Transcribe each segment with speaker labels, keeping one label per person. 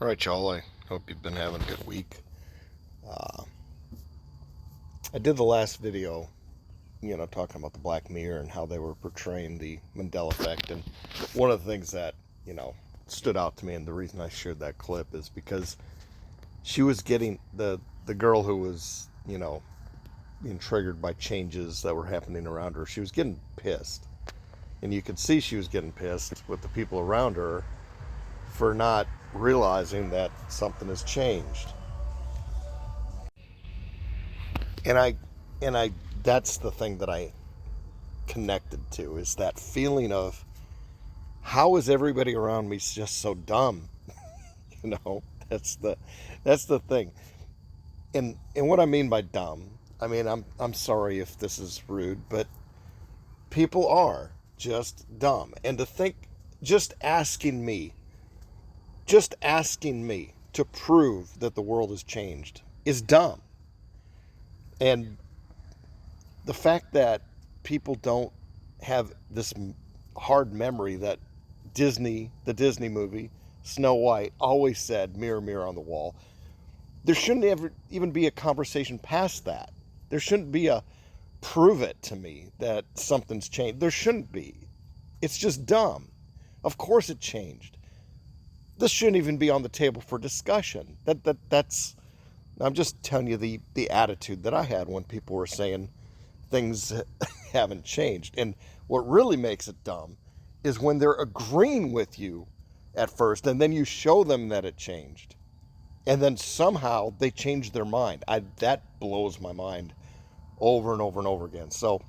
Speaker 1: All right, y'all. I hope you've been having a good week. Uh, I did the last video, talking about the Black Mirror and how they were portraying the Mandela effect. And one of the things that, stood out to me, and the reason I shared that clip is because she was getting the girl who was, being triggered by changes that were happening around her. She was getting pissed, and you could see she was getting pissed with the people around her for not realizing that something has changed. and I and I that's the thing that I connected to, is that feeling of, how is everybody around me just so dumb? you know that's the thing. And what I mean by dumb, I mean, I'm sorry if this is rude, but people are just dumb. And to think, just asking me just asking me to prove that the world has changed is dumb. And the fact that people don't have this hard memory that the Disney movie, Snow White, always said, mirror, mirror on the wall. There shouldn't ever even be a conversation past that. There shouldn't be a prove it to me that something's changed. There shouldn't be. It's just dumb. Of course it changed. This shouldn't even be on the table for discussion. That's I'm just telling you the attitude that I had when people were saying things haven't changed. And what really makes it dumb is when they're agreeing with you at first, and then you show them that it changed, and then somehow they change their mind. That blows my mind over and over and over again. So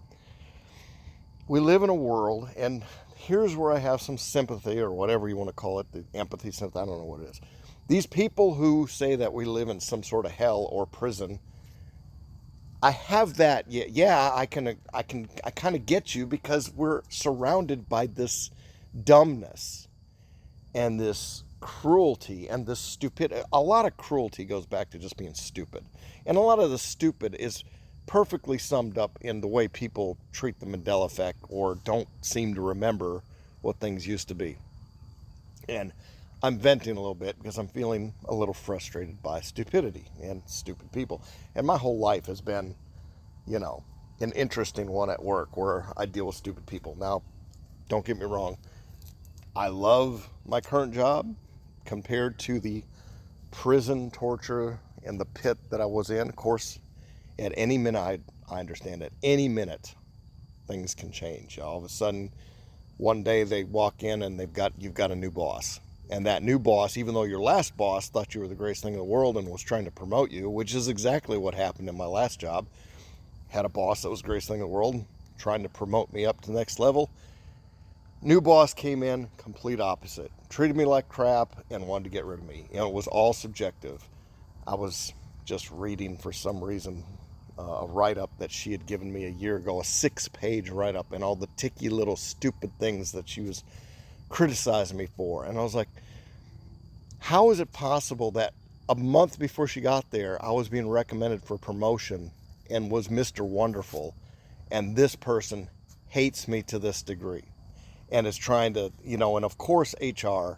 Speaker 1: we live in a world, and here's where I have some sympathy, or whatever you want to call it, the empathy, sympathy, I don't know what it is. These people who say that we live in some sort of hell or prison, I have that. Yeah, I kind of get you, because we're surrounded by this dumbness and this cruelty and this stupid. A lot of cruelty goes back to just being stupid, and a lot of the stupid is perfectly summed up in the way people treat the Mandela effect, or don't seem to remember what things used to be. And I'm venting a little bit because I'm feeling a little frustrated by stupidity and stupid people. And my whole life has been, you know, an interesting one at work where I deal with stupid people. Now, don't get me wrong, I love my current job compared to the prison torture and the pit that I was in. Of course, at any minute, I understand at any minute, things can change. All of a sudden, one day they walk in and you've got a new boss. And that new boss, even though your last boss thought you were the greatest thing in the world and was trying to promote you, which is exactly what happened in my last job, had a boss that was the greatest thing in the world, trying to promote me up to the next level. New boss came in, complete opposite. Treated me like crap and wanted to get rid of me. And it was all subjective. I was just reading, for some reason, a write-up that she had given me a year ago, a 6-page write-up, and all the ticky little stupid things that she was criticizing me for. And I was like, how is it possible that a month before she got there, I was being recommended for promotion and was Mr. Wonderful, and this person hates me to this degree and is trying to, and of course HR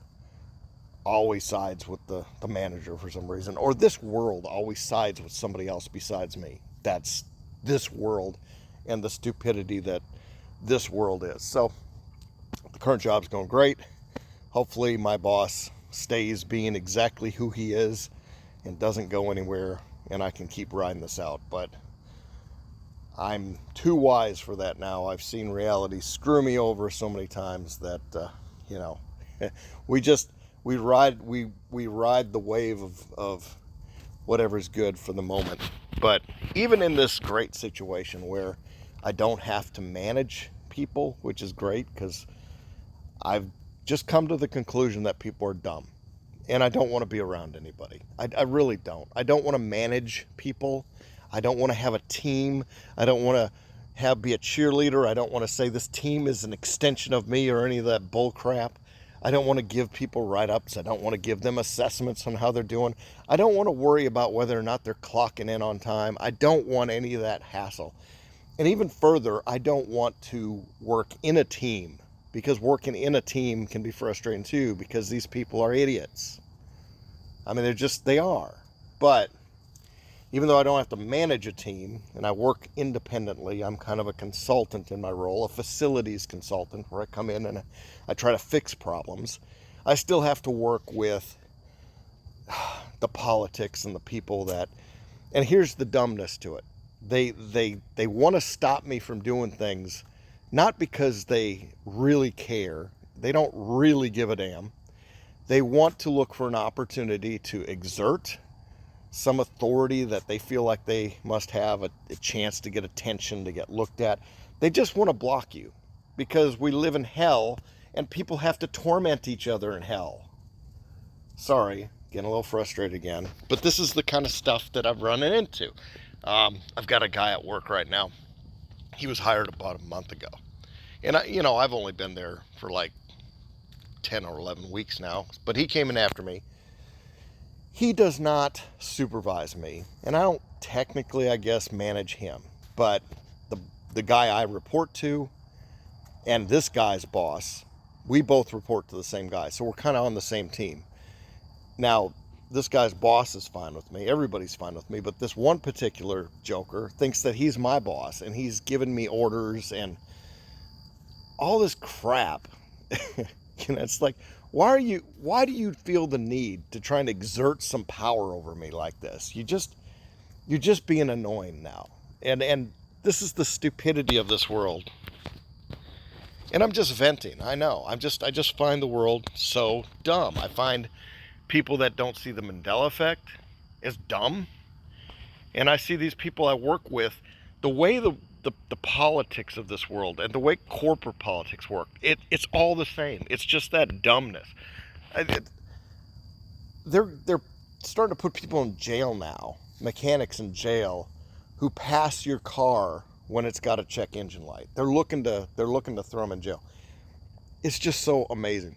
Speaker 1: always sides with the manager for some reason, or this world always sides with somebody else besides me. That's this world and the stupidity that this world is. So the current job's going great. Hopefully my boss stays being exactly who he is and doesn't go anywhere, and I can keep riding this out. But I'm too wise for that now. I've seen reality screw me over so many times that we ride the wave of whatever's good for the moment. But even in this great situation where I don't have to manage people, which is great, because I've just come to the conclusion that people are dumb, and I don't want to be around anybody. I really don't. I don't want to manage people. I don't want to have a team. I don't want to be a cheerleader. I don't want to say this team is an extension of me or any of that bull crap. I don't want to give people write-ups. I don't want to give them assessments on how they're doing. I don't want to worry about whether or not they're clocking in on time. I don't want any of that hassle. And even further, I don't want to work in a team, because working in a team can be frustrating too, because these people are idiots. I mean, they are. But even though I don't have to manage a team and I work independently, I'm kind of a consultant in my role, a facilities consultant, where I come in and I try to fix problems. I still have to work with the politics and the people that, and here's the dumbness to it. They want to stop me from doing things, not because they really care. They don't really give a damn. They want to look for an opportunity to exert some authority that they feel like they must have, a chance to get attention, to get looked at. They just want to block you because we live in hell and people have to torment each other in hell. Sorry, getting a little frustrated again, but this is the kind of stuff that I'm running into. I've got a guy at work right now. He was hired about a month ago, and I've only been there for like 10 or 11 weeks now, but he came in after me. He does not supervise me, and I don't technically, I guess, manage him. But the guy I report to and this guy's boss, we both report to the same guy. So we're kind of on the same team. Now, this guy's boss is fine with me. Everybody's fine with me. But this one particular joker thinks that he's my boss, and he's giving me orders and all this crap. It's like, why do you feel the need to try and exert some power over me like this? You're just being annoying now. And this is the stupidity of this world. And I'm just venting. I know. I just find the world so dumb. I find people that don't see the Mandela effect as dumb. And I see these people I work with, the way the politics of this world and the way corporate politics work, it's all the same. It's just that dumbness. They're starting to put people in jail now, mechanics in jail, who pass your car when it's got a check engine light. They're looking to throw them in jail. It's just so amazing.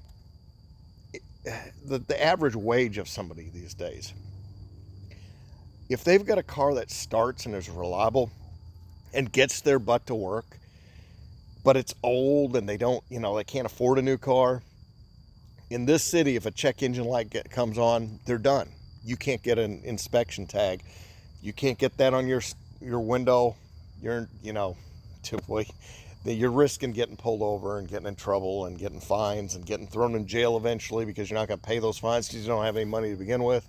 Speaker 1: The average wage of somebody these days, if they've got a car that starts and is reliable and gets their butt to work, but it's old and they can't afford a new car. In this city, if a check engine light comes on, they're done. You can't get an inspection tag. You can't get that on your window. You're risking getting pulled over and getting in trouble and getting fines and getting thrown in jail eventually because you're not going to pay those fines because you don't have any money to begin with.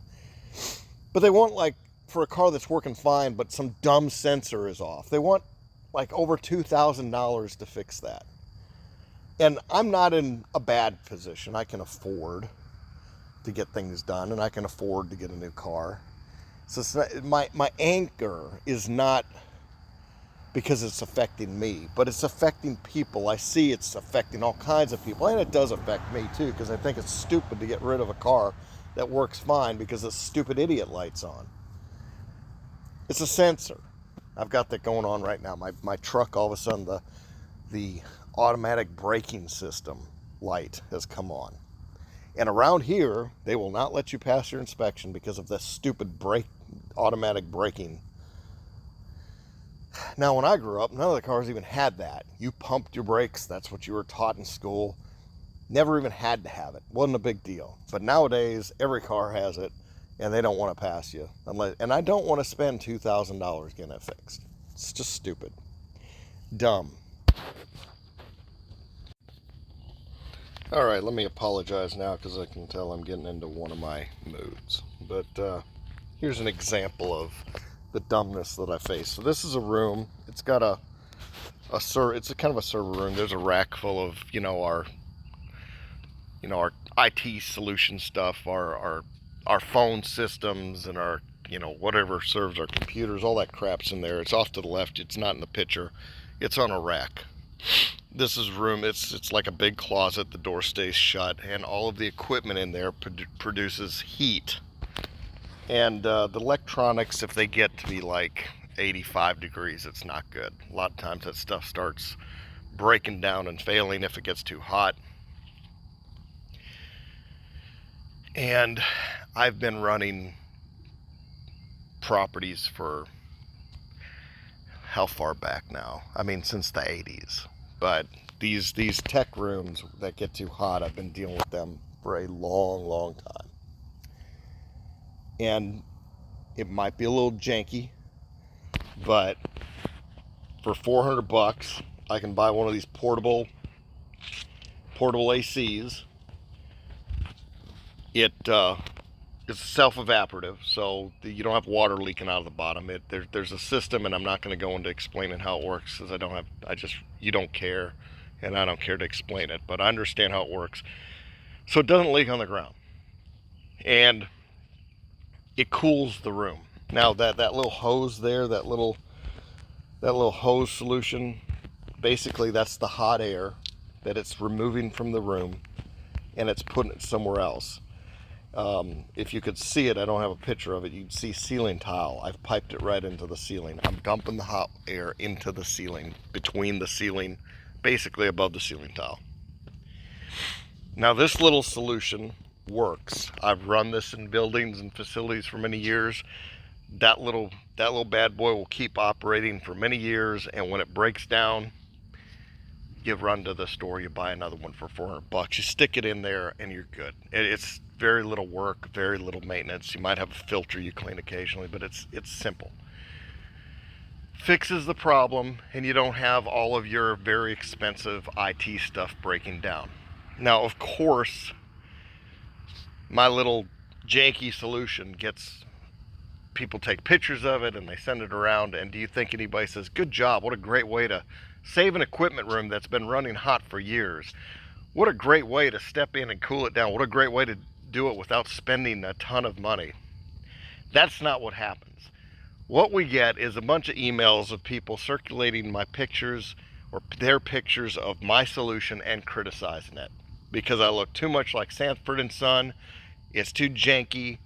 Speaker 1: But they want, like, for a car that's working fine, but some dumb sensor is off, they want like over $2,000 to fix that. And I'm not in a bad position. I can afford to get things done, and I can afford to get a new car. So my anger is not because it's affecting me, but it's affecting people. I see it's affecting all kinds of people, and it does affect me too, because I think it's stupid to get rid of a car that works fine because a stupid idiot light's on. It's a sensor. I've got that going on right now. My truck, all of a sudden, the automatic braking system light has come on. And around here, they will not let you pass your inspection because of this stupid automatic braking. Now, when I grew up, none of the cars even had that. You pumped your brakes. That's what you were taught in school. Never even had to have it. Wasn't a big deal. But nowadays, every car has it, and they don't want to pass you. And I don't want to spend $2,000 getting it fixed. It's just stupid. Dumb. All right, let me apologize now because I can tell I'm getting into one of my moods. But here's an example of the dumbness that I face. So this is a room. It's got it's a kind of a server room. There's a rack full of our IT solution stuff, our phone systems, and our whatever serves our computers. All that crap's in there. It's off to the left. It's not in the picture. It's on a rack. This is room. It's like a big closet. The door stays shut, and all of the equipment in there produces heat. And the electronics, if they get to be like 85 degrees, it's not good. A lot of times that stuff starts breaking down and failing if it gets too hot. And I've been running properties for how far back now? I mean, since the 80s. But these tech rooms that get too hot, I've been dealing with them for a long, long time. And it might be a little janky, but for $400, I can buy one of these portable ACs. It's self-evaporative, so you don't have water leaking out of the bottom. There's a system, and I'm not going to go into explaining how it works because you don't care, and I don't care to explain it, but I understand how it works. So it doesn't leak on the ground, and it cools the room. Now that little hose there, that little hose solution, basically that's the hot air that it's removing from the room, and it's putting it somewhere else. If you could see it, I don't have a picture of it, you'd see ceiling tile. I've piped it right into the ceiling. I'm dumping the hot air into the ceiling, between the ceiling, basically above the ceiling tile. Now this little solution works. I've run this in buildings and facilities for many years. That little bad boy will keep operating for many years, and when it breaks down, you run to the store, you buy another one for $400. You stick it in there and you're good. It's very little work, very little maintenance. You might have a filter you clean occasionally, but it's simple. Fixes the problem, and you don't have all of your very expensive IT stuff breaking down. Now, of course, my little janky solution gets people take pictures of it and they send it around, and do you think anybody says, good job, what a great way to save an equipment room that's been running hot for years? What a great way to step in and cool it down. What a great way to do it without spending a ton of money. That's not what happens. What we get is a bunch of emails of people circulating my pictures or their pictures of my solution and criticizing it because I look too much like Sanford & Son. It's too janky.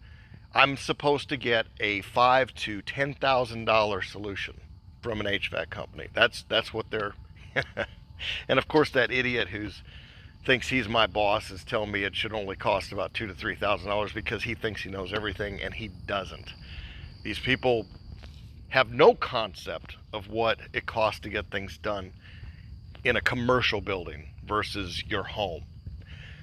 Speaker 1: I'm supposed to get a $5,000 to $10,000 solution from an HVAC company. That's what they're and of course that idiot who's thinks he's my boss is telling me it should only cost about $2,000 to $3,000 because he thinks he knows everything, and he doesn't. These people have no concept of what it costs to get things done in a commercial building versus your home.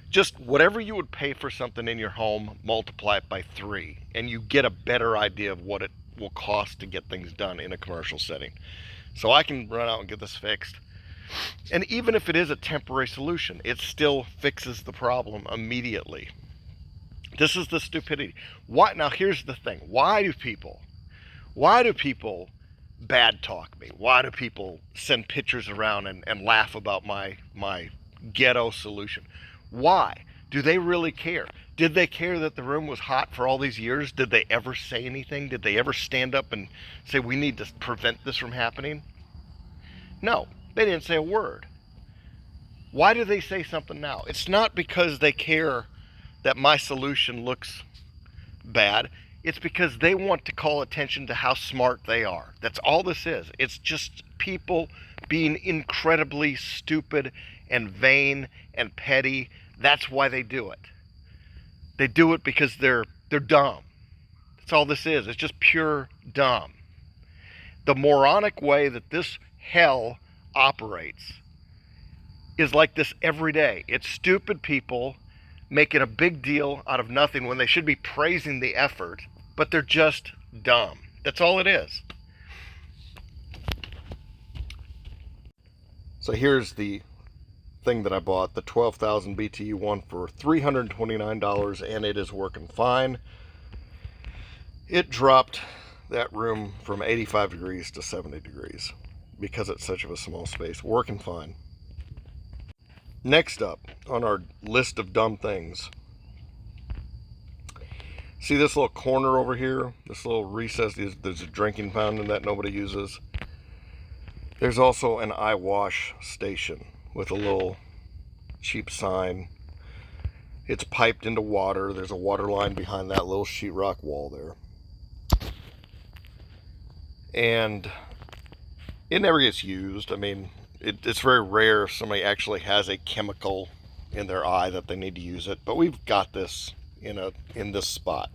Speaker 1: Just whatever you would pay for something in your home, multiply it by 3, and you get a better idea of what it will cost to get things done in a commercial setting. So I can run out and get this fixed. And even if it is a temporary solution, it still fixes the problem immediately. This is the stupidity. Why? Now here's the thing. Why do people bad talk me? Why do people send pictures around and laugh about my ghetto solution? Why? Do they really care? Did they care that the room was hot for all these years? Did they ever say anything? Did they ever stand up and say, we need to prevent this from happening? No, they didn't say a word. Why do they say something now? It's not because they care that my solution looks bad. It's because they want to call attention to how smart they are. That's all this is. It's just people being incredibly stupid and vain and petty. That's why they do it. They do it because they're dumb. That's all this is. It's just pure dumb. The moronic way that this hell operates is like this every day. It's stupid people making a big deal out of nothing when they should be praising the effort, but they're just dumb. That's all it is. So here's the thing that I bought, the 12,000 BTU one for $329, and it is working fine. It dropped that room from 85 degrees to 70 degrees because it's such of a small space. Working fine. Next up on our list of dumb things, see this little corner over here, this little recess, there's a drinking fountain that nobody uses. There's also an eye wash station with a little cheap sign. It's piped into water. There's a water line behind that little sheetrock wall there. And it never gets used. I mean, it's very rare if somebody actually has a chemical in their eye that they need to use it. But we've got this in this spot.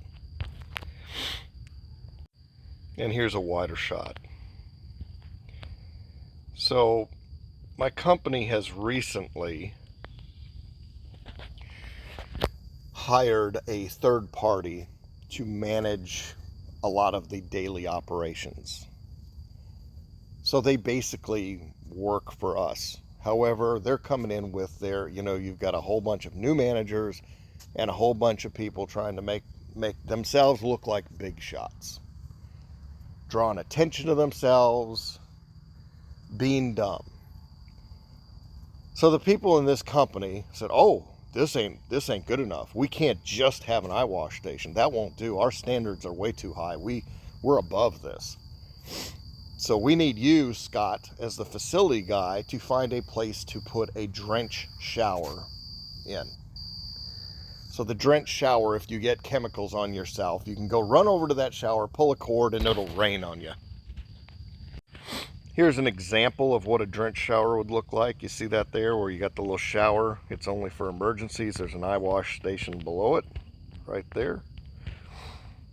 Speaker 1: And here's a wider shot. So my company has recently hired a third party to manage a lot of the daily operations. So they basically work for us. However, they're coming in with their, you've got a whole bunch of new managers and a whole bunch of people trying to make themselves look like big shots, drawing attention to themselves, being dumb. So the people in this company said, "Oh, this ain't good enough. We can't just have an eye wash station. That won't do. Our standards are way too high. We're above this. So we need you, Scott, as the facility guy, to find a place to put a drench shower in." So the drench shower, if you get chemicals on yourself, you can go run over to that shower, pull a cord, and it'll rain on you. Here's an example of what a drench shower would look like. You see that there where you got the little shower? It's only for emergencies. There's an eye wash station below it, right there.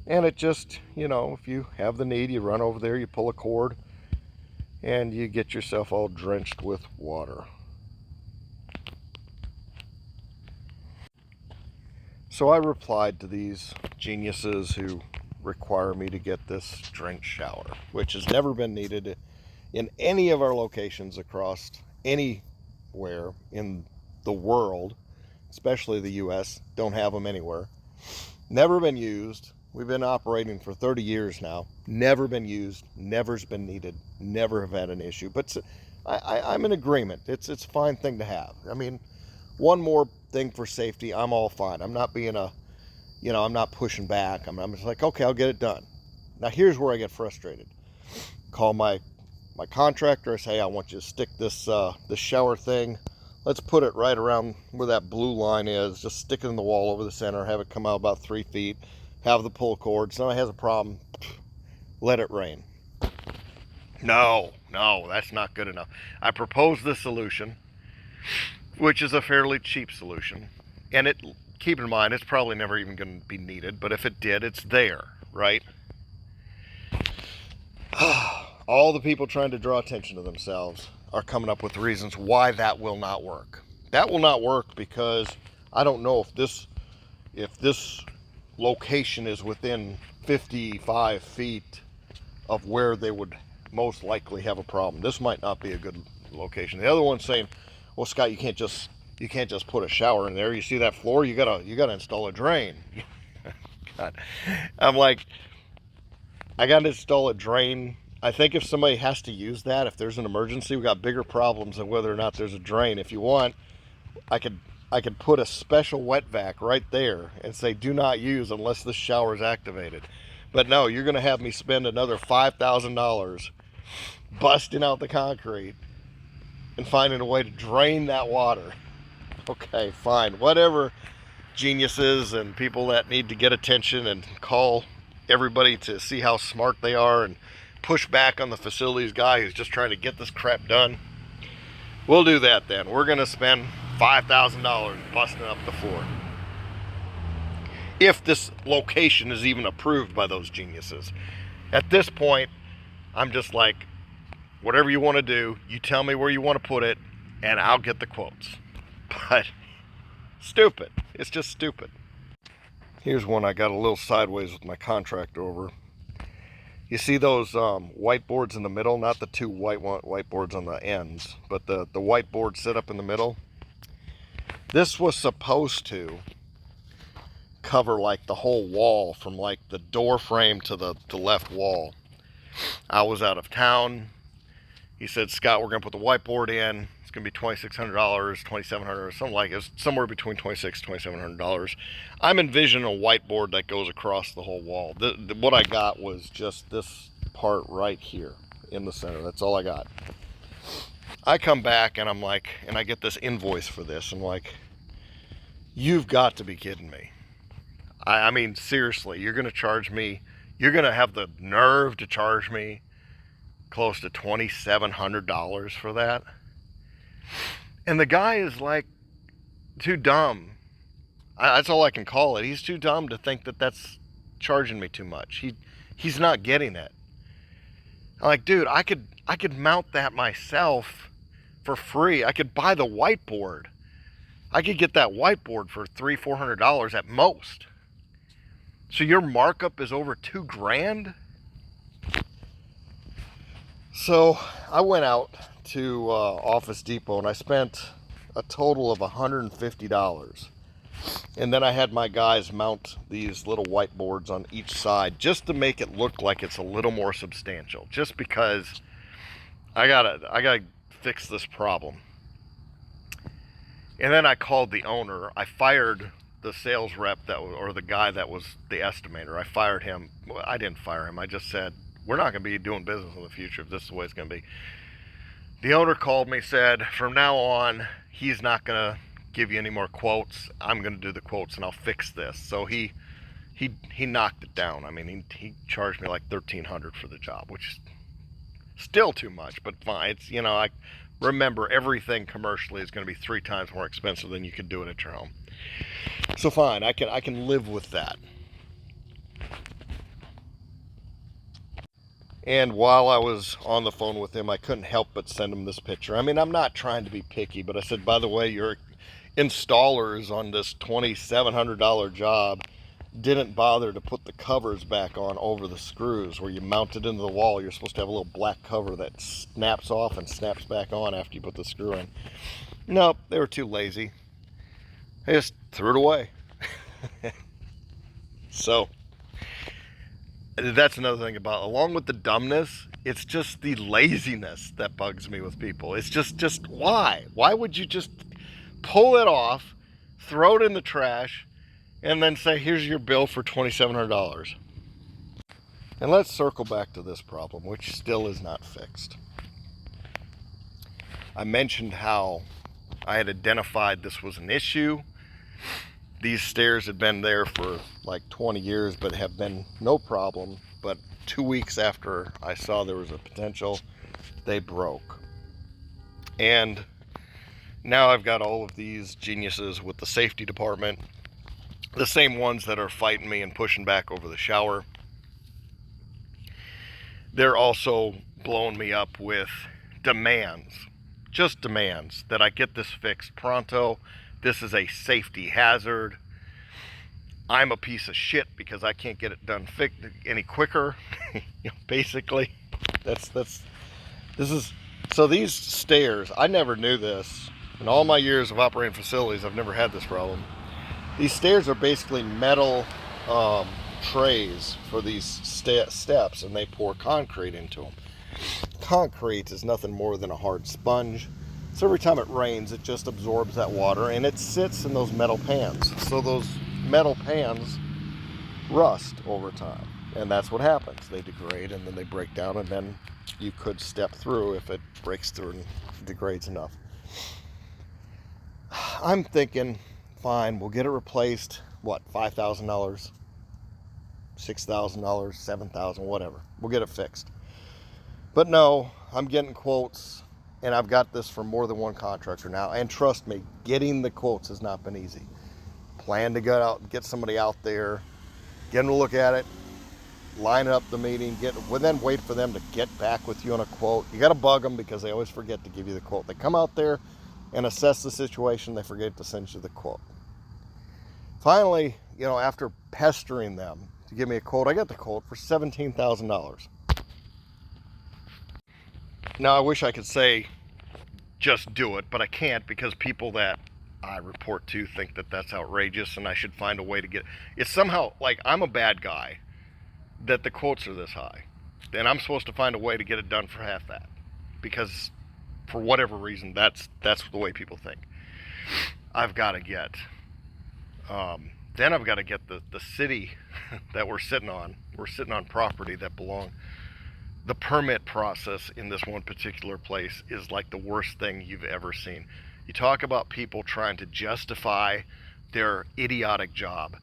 Speaker 1: And it just, if you have the need, you run over there, you pull a cord, and you get yourself all drenched with water. So I replied to these geniuses who require me to get this drench shower, which has never been needed in any of our locations across anywhere in the world, especially the US. Don't have them anywhere. Never been used. We've been operating for 30 years now. Never been used. Never's been needed. Never have had an issue. But I'm in agreement. It's a fine thing to have. I mean, one more thing for safety, I'm all fine. I'm not being I'm not pushing back. I'm just like, okay, I'll get it done. Now here's where I get frustrated. Call my contractor. I say, I want you to stick this shower thing. Let's put it right around where that blue line is. Just stick it in the wall over the center. Have it come out about 3 feet. Have the pull cord. Somebody has a problem. Let it rain. No, that's not good enough. I proposed the solution, which is a fairly cheap solution. And keep in mind, it's probably never even going to be needed. But if it did, it's there, right? All the people trying to draw attention to themselves are coming up with reasons why that will not work. That will not work because I don't know if this location is within 55 feet of where they would most likely have a problem. This might not be a good location. The other one's saying, "Well, Scott, you can't just put a shower in there. You see that floor? You gotta install a drain." God. I'm like, I gotta install a drain. I think if somebody has to use that, if there's an emergency, we got bigger problems than whether or not there's a drain. If you want, I could put a special wet vac right there and say, "Do not use unless the shower is activated." But no, you're going to have me spend another $5,000 busting out the concrete and finding a way to drain that water. Okay, fine. Whatever, geniuses and people that need to get attention and call everybody to see how smart they are and push back on the facilities guy who's just trying to get this crap done. We'll do that then. We're going to spend $5,000 busting up the floor. If this location is even approved by those geniuses. At this point, I'm just like, whatever you want to do, you tell me where you want to put it, and I'll get the quotes. But stupid. It's just stupid. Here's one I got a little sideways with my contractor over. You see those whiteboards in the middle? Not the two whiteboards on the ends, but the whiteboard set up in the middle. This was supposed to cover like the whole wall from like the door frame to the left wall. I was out of town. He said, "Scott, we're going to put the whiteboard in. It's going to be $2,600, $2,700, something like it. It's somewhere between $2,600 and $2,700. I'm envisioning a whiteboard that goes across the whole wall. What I got was just this part right here in the center. That's all I got. I come back and I'm like, and I get this invoice for this. I'm like, you've got to be kidding me. I mean, seriously, you're going to charge me, you're going to have the nerve to charge me close to $2,700 for that? And the guy is like too dumb. That's all I can call it. He's too dumb to think that that's charging me too much. He's not getting it. I'm like, dude, I could mount that myself for free. I could buy the whiteboard. I could get that whiteboard for $300-$400 at most. So your markup is over $2,000? So I went out to Office Depot and I spent a total of $150. And then I had my guys mount these little whiteboards on each side just to make it look like it's a little more substantial. Just because I gotta fix this problem. And then I called the owner. I fired the sales rep or the guy that was the estimator. I fired him. Well, I didn't fire him. I just said, we're not going to be doing business in the future if this is the way it's going to be. The owner called me, said, from now on, he's not going to give you any more quotes. I'm going to do the quotes and I'll fix this. So he knocked it down. I mean, he charged me like $1,300 for the job, which is still too much, but fine. It's, I remember everything commercially is going to be 3 times more expensive than you could do it at your home. So fine, I can live with that. And while I was on the phone with him, I couldn't help but send him this picture. I mean, I'm not trying to be picky, but I said, by the way, your installers on this $2,700 job didn't bother to put the covers back on over the screws where you mount it into the wall. You're supposed to have a little black cover that snaps off and snaps back on after you put the screw in. Nope, they were too lazy. They just threw it away. So that's another thing about, along with the dumbness, it's just the laziness that bugs me with people. It's just why? Why would you just pull it off, throw it in the trash, and then say, here's your bill for $2,700? And let's circle back to this problem, which still is not fixed. I mentioned how I had identified this was an issue. These stairs had been there for like 20 years, but have been no problem. But 2 weeks after I saw there was a potential, they broke. And now I've got all of these geniuses with the safety department, the same ones that are fighting me and pushing back over the shower. They're also blowing me up with demands, just demands that I get this fixed pronto. This is a safety hazard. I'm a piece of shit because I can't get it done any quicker. Basically, so these stairs, I never knew this. In all my years of operating facilities, I've never had this problem. These stairs are basically metal trays for these steps, and they pour concrete into them. Concrete is nothing more than a hard sponge. So every time it rains, it just absorbs that water, and it sits in those metal pans. So those metal pans rust over time, and that's what happens. They degrade, and then they break down, and then you could step through if it breaks through and degrades enough. I'm thinking, fine, we'll get it replaced. What, $5,000, $6,000, $7,000, whatever. We'll get it fixed. But no, I'm getting quotes. And I've got this from more than one contractor now. And trust me, getting the quotes has not been easy. Plan to go out and get somebody out there, get them to look at it, line up the meeting, then wait for them to get back with you on a quote. You got to bug them because they always forget to give you the quote. They come out there and assess the situation. They forget to send you the quote. Finally, after pestering them to give me a quote, I got the quote for $17,000. Now, I wish I could say just do it, but I can't because people that I report to think that that's outrageous and I should find a way to get it's somehow like I'm a bad guy that the quotes are this high. And I'm supposed to find a way to get it done for half that because for whatever reason, that's the way people think. I've got to get then I've got to get the city that we're sitting on. We're sitting on property that belong. The permit process in this one particular place is like the worst thing you've ever seen. You talk about people trying to justify their idiotic job.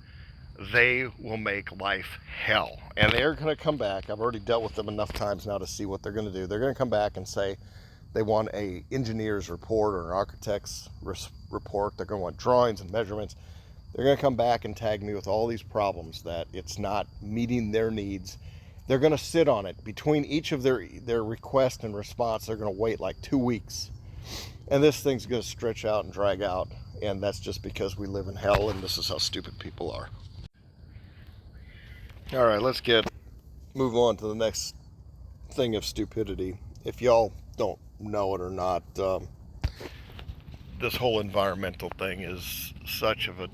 Speaker 1: They will make life hell. And they're going to come back. I've already dealt with them enough times now to see what they're going to do. They're going to come back and say they want an engineer's report or an architect's report. They're going to want drawings and measurements. They're going to come back and tag me with all these problems that it's not meeting their needs. They're going to sit on it. Between each of their request and response, they're going to wait like 2 weeks. And this thing's going to stretch out and drag out. And that's just because we live in hell and this is how stupid people are. All right, let's move on to the next thing of stupidity. If y'all don't know it or not, this whole environmental thing is such of a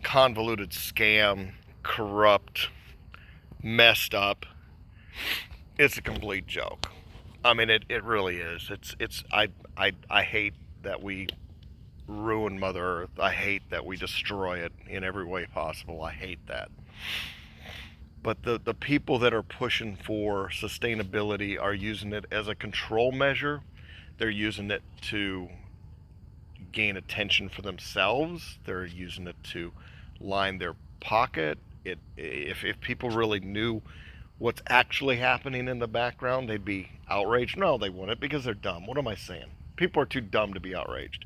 Speaker 1: convoluted scam, corrupt, messed up. It's a complete joke. I mean, it really is. I hate that we ruin Mother Earth. I hate that we destroy it in every way possible. I hate that. But the people that are pushing for sustainability are using it as a control measure. They're using it to gain attention for themselves. They're using it to line their pocket. If people really knew what's actually happening in the background, they'd be outraged. No, they wouldn't because they're dumb. What am I saying? People are too dumb to be outraged.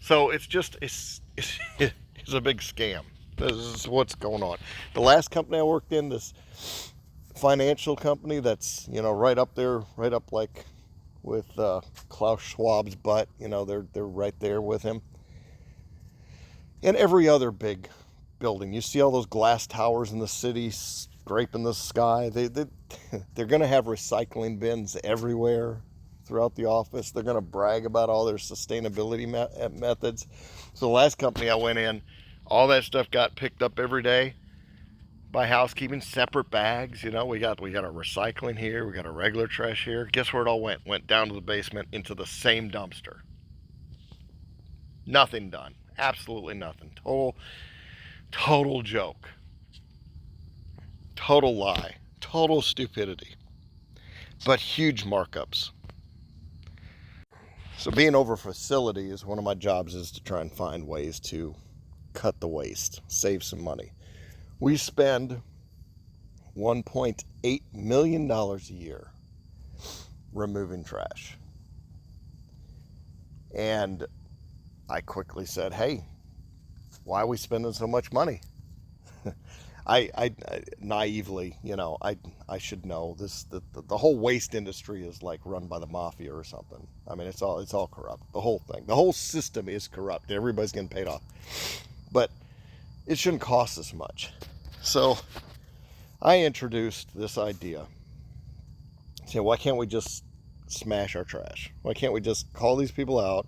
Speaker 1: So it's a big scam. This is what's going on. The last company I worked in, this financial company that's right up there, right up like with Klaus Schwab's butt. They're right there with him. And every other big building, you see all those glass towers in the city scraping the sky. They're going to have recycling bins everywhere throughout the office. They're going to brag about all their sustainability methods. So the last company I went in, all that stuff got picked up every day by housekeeping, separate bags. We got our recycling here, we got our regular trash here. Guess where it all went? Went down to the basement into the same dumpster. Nothing done. Absolutely nothing. Total joke. Total lie. Total stupidity. But huge markups. So being over facilities, one of my jobs is to try and find ways to cut the waste, save some money. We spend $1.8 million a year removing trash. And I quickly said, hey, why are we spending so much money? I naively, I should know this. The whole waste industry is like run by the mafia or something. I mean, it's all corrupt. The whole thing, the whole system is corrupt. Everybody's getting paid off, but it shouldn't cost us much. So I introduced this idea. Say, why can't we just smash our trash? Why can't we just call these people out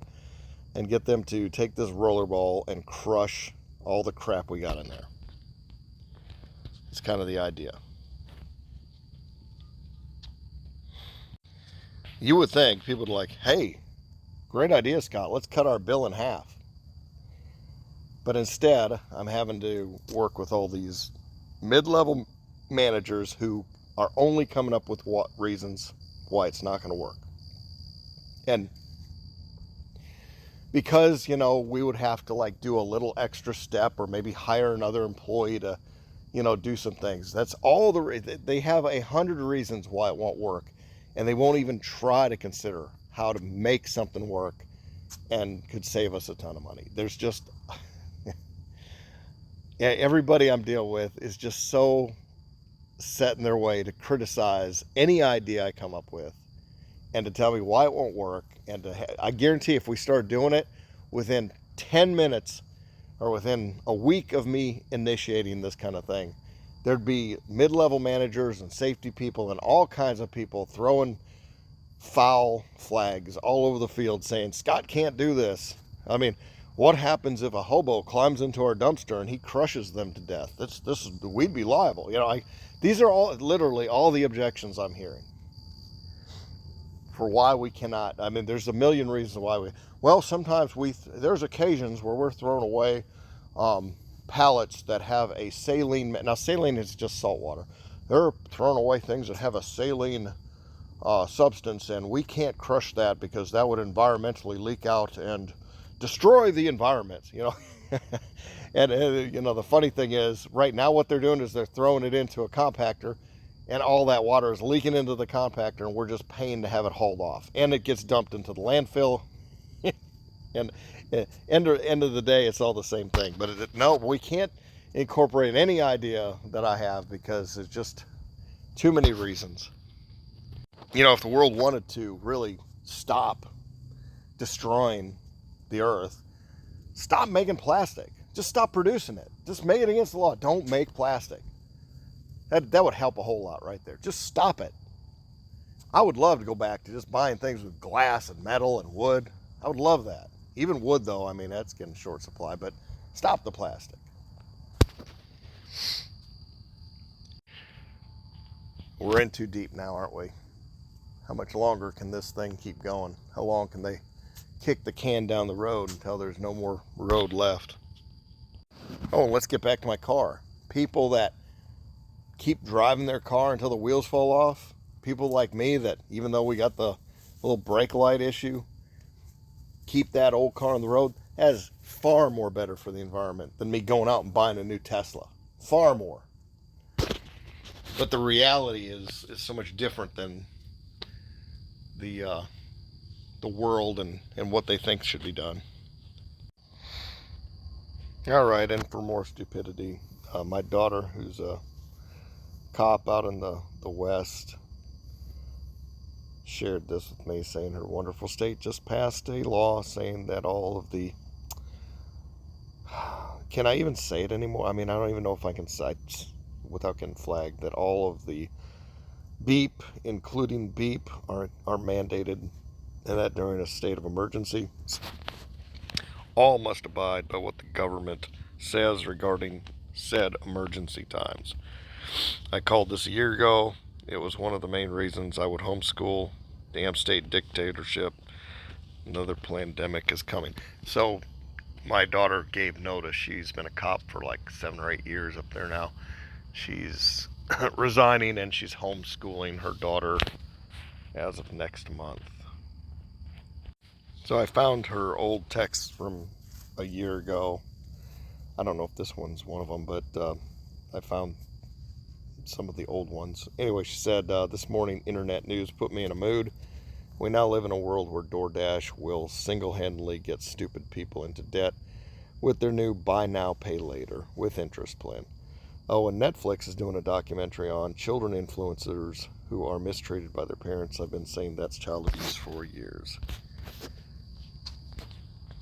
Speaker 1: and get them to take this rollerball and crush all the crap we got in there? It's kind of the idea. You would think people would like, hey, great idea, Scott. Let's cut our bill in half. But instead, I'm having to work with all these mid-level managers who are only coming up with what reasons why it's not going to work. And because, we would have to like do a little extra step or maybe hire another employee to do some things. That's all they have 100 reasons why it won't work, and they won't even try to consider how to make something work and could save us a ton of money. There's just everybody I'm dealing with is just so set in their way to criticize any idea I come up with and to tell me why it won't work. And I guarantee if we start doing it within 10 minutes or within a week of me initiating this kind of thing, there'd be mid-level managers and safety people and all kinds of people throwing foul flags all over the field saying, Scott can't do this. I mean, what happens if a hobo climbs into our dumpster and he crushes them to death? We'd be liable. These are all literally all the objections I'm hearing for why we cannot. I mean, there's a million reasons why sometimes there's occasions where we're throwing away pallets that have a saline. Now, saline is just salt water. They're throwing away things that have a saline substance, and we can't crush that because that would environmentally leak out and destroy the environment. And the funny thing is, right now what they're doing is they're throwing it into a compactor, and all that water is leaking into the compactor, and we're just paying to have it hauled off, and it gets dumped into the landfill. And end of the day, it's all the same thing. But no, we can't incorporate any idea that I have because it's just too many reasons. If the world wanted to really stop destroying the earth, stop making plastic. Just stop producing it. Just make it against the law. Don't make plastic. That would help a whole lot right there. Just stop it. I would love to go back to just buying things with glass and metal and wood. I would love that. Even wood, though, I mean, that's getting short supply, but stop the plastic. We're in too deep now, aren't we? How much longer can this thing keep going? How long can they kick the can down the road until there's no more road left? Oh, and let's get back to my car. People that keep driving their car until the wheels fall off. People like me that, even though we got the little brake light issue, keep that old car on the road. That is far more better for the environment than me going out and buying a new Tesla. Far more. But the reality is so much different than the world and what they think should be done. All right, and for more stupidity, my daughter, who's a cop out in the West, shared this with me, saying her wonderful state just passed a law saying that all of the, can I even say it anymore? I mean, I don't even know if I can say it without getting flagged, that all of the beep, including beep, are mandated, and that during a state of emergency, all must abide by what the government says regarding said emergency times. I called this a year ago. It was one of the main reasons I would homeschool. Damn state dictatorship. Another pandemic is coming. So my daughter gave notice. She's been a cop for like 7 or 8 years up there now. She's resigning and she's homeschooling her daughter as of next month. So I found her old texts from a year ago. I don't know if this one's one of them, but I found some of the old ones. Anyway, she said, this morning internet news put me in a mood. We now live in a world where DoorDash will single-handedly get stupid people into debt with their new buy now, pay later with interest plan. Oh, and Netflix is doing a documentary on children influencers who are mistreated by their parents. I've been saying that's child abuse for years.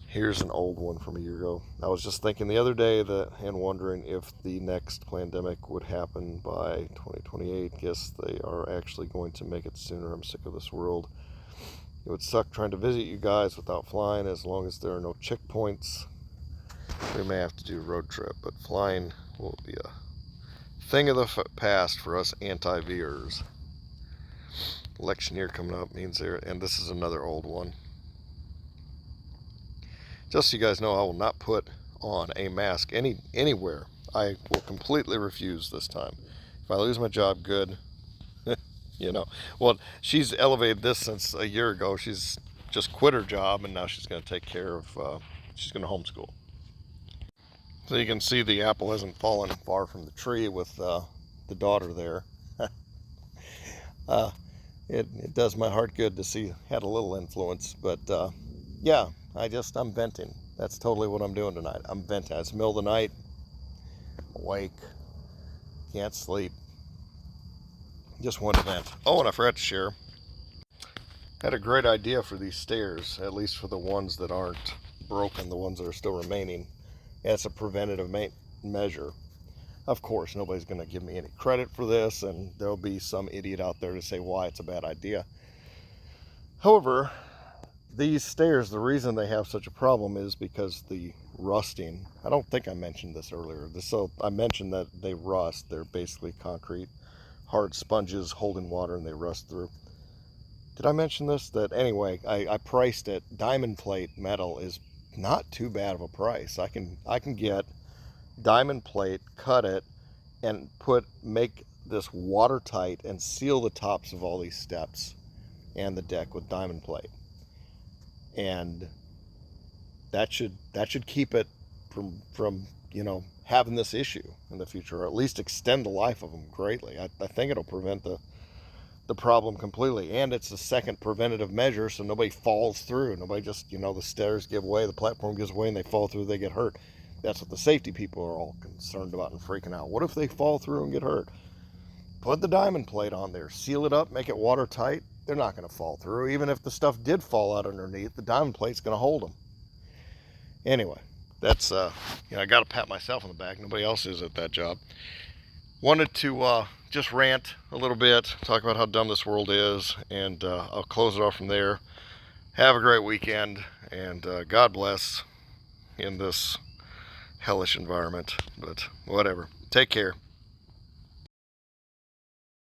Speaker 1: Here's an old one from a year ago. I was just thinking the other day and wondering if the next pandemic would happen by 2028. Guess they are actually going to make it sooner. I'm sick of this world. It would suck trying to visit you guys without flying. As long as there are no checkpoints, we may have to do a road trip, but flying will be a thing of the past for us anti-veers. Election year coming up means there, and this is another old one. Just so you guys know, I will not put on a mask anywhere. I will completely refuse this time. If I lose my job, good. Well, she's elevated this since a year ago. She's just quit her job, and now she's going to take care of, she's going to homeschool. So you can see the apple hasn't fallen far from the tree with the daughter there. It does my heart good to see had a little influence, but yeah, I'm venting. That's totally what I'm doing tonight. I'm venting. It's the middle of the night, awake, can't sleep. Just want to vent. Oh, and I forgot to share. Had a great idea for these stairs, at least for the ones that aren't broken, the ones that are still remaining. And it's a preventative measure. Of course, nobody's going to give me any credit for this, and there'll be some idiot out there to say why it's a bad idea. However, these stairs, the reason they have such a problem is because the rusting. I don't think I mentioned this earlier. So I mentioned that they rust. They're basically concrete, hard sponges holding water, and they rust through. Did I mention this? That anyway, I priced it. Diamond plate metal is not too bad of a price. I can get diamond plate, cut it, and make this watertight and seal the tops of all these steps and the deck with diamond plate. And that should keep it from having this issue in the future, or at least extend the life of them greatly. I think it'll prevent the problem completely, and it's the second preventative measure, so nobody falls through. Nobody just, the stairs give way, the platform gives way, and they fall through, they get hurt. That's what the safety people are all concerned about and freaking out. What if they fall through and get hurt? Put the diamond plate on there, seal it up, make it watertight. They're not going to fall through. Even if the stuff did fall out underneath, the diamond plate's going to hold them. Anyway, that's I got to pat myself on the back. Nobody else is at that job. Wanted to just rant a little bit, talk about how dumb this world is, and I'll close it off from there. Have a great weekend, and God bless in this hellish environment. But whatever. Take care.